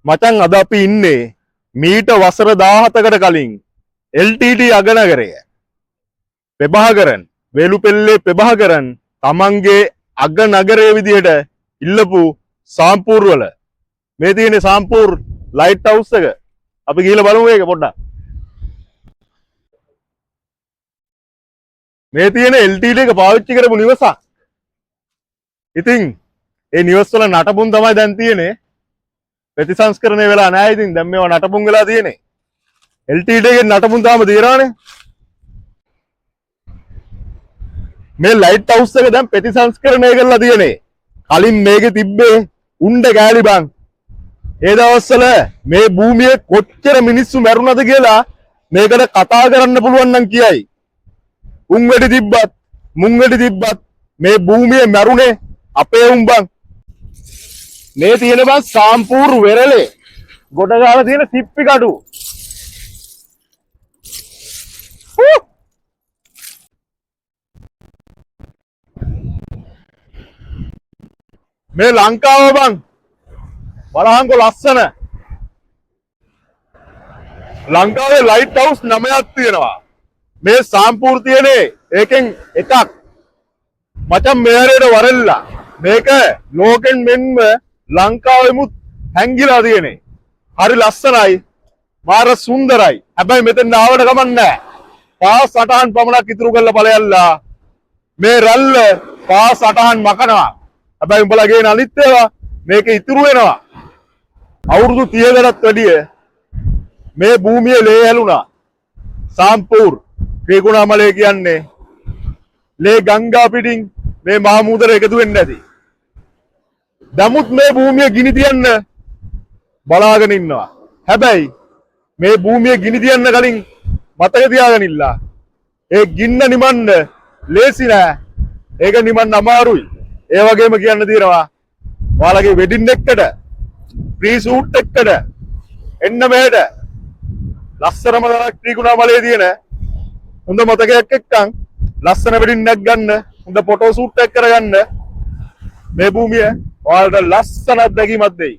මචං අද අපි ඉන්නේ මීට වසර 17කට කලින් LTT අගනගරය ප්‍රභාකරන් වේලුපෙල්ලේ ප්‍රභාකරන් තමන්ගේ අගනගරයේ විදියට ඉල්ලපු සාම්පූර් වල මේ තියෙන සාම්පූර් ලයිට් හවුස් එක අපි ගිහලා බලමු ඒක පොඩ්ඩක්. මේ තියෙන LTT එක පාවිච්චි කරපු නිවසක්. ඉතින් ඒ නිවස් වල නටබුන් තමයි දැන් තියෙන්නේ. ප්‍රතිසංස්කරණය වෙලා නැහැ. ඉතින් දැන් මේවා නටබුන් වෙලා තියෙන්නේ. LTT එකේ නටබුන් තාම තියනවානේ. මේ ලයිට් හවුස් එක දැන් ප්‍රතිසංස්කරණය කරලා තියෙන්නේ. කලින් මේකේ තිබ්බේ උණ්ඩ කෑලි බං. ඒ දවස්වල මේ භූමියේ කොච්චර මිනිස්සු මැරුණාද කියලා මේකට කතා කරන්න පුළුවන් නම් කියයි. උන් වෙඩි තිබ්බත් මුන් වෙඩි තිබ්බත් මේ භූමියේ මැරුණේ අපේ උන් බං. මේ තියෙන බං සාම්පූර් වෙරළේ ගොඩ ගාලා තියෙන සිප්පි කඩු. මේ ලංකාව බං බලහන්කො ලස්සන. ලංකාවේ ලයිට් හවුස් 9ක් තියෙනවා. මේ සාම්පූර් තියෙන්නේ ඒකෙන් එකක්. මචං මෙහෙරේට වරෙල්ලා. මේක ලෝකෙන් මෙන්ම ලංකාවෙමුත් හැංගිලා තියෙන්නේ. හරි ලස්සනයි. මාර සුන්දරයි. හැබැයි මෙතෙන් ආවට ගමන් නැහැ. පාස් 8න් පමණක් ඉතුරු කරලා ඵලයල්ලා. මේ රැල්ල පාස් 8න් මකනවා. හැබැයි උඹලා ගේන අනිත් ඒවා මේක ඉතුරු වෙනවා. අවුරුදු 30කටත් වැඩිය මේ භූමියේ ලේ හැලුණා. සාම්පූර් ත්‍රිකුණාමලය කියන්නේ ලේ ගංගා පිටින් මේ මහමුදට එකතු වෙන්නේ නැති. නමුත් මේ භූමිය ගිනි තියන්න බලාගෙන ඉන්නවා. හැබැයි මේ භූමිය ගිනි තියන්න කලින් මතක තියාගෙන ඉල්ලා. ඒ ගින්න නිමන්න ලේසි නෑ. ඒක නිමන්න අමාරුයි. ඒ වගේම කියන්න තියෙනවා ඔයාලගේ වෙඩින් එකට ප්‍රී සූට් එකට එන්න මෙහෙට ලස්සනම තරක් ත්‍රිකුණාමලයේ තියෙන හොඳ මතකයක් එක්කන් ලස්සන වෙඩින් එකක් ගන්න හොඳ ෆොටෝ සූට් එකක් කරගන්න මේ භූමිය ඔයාලට ලස්සන අත්දැකීමක් දෙයි.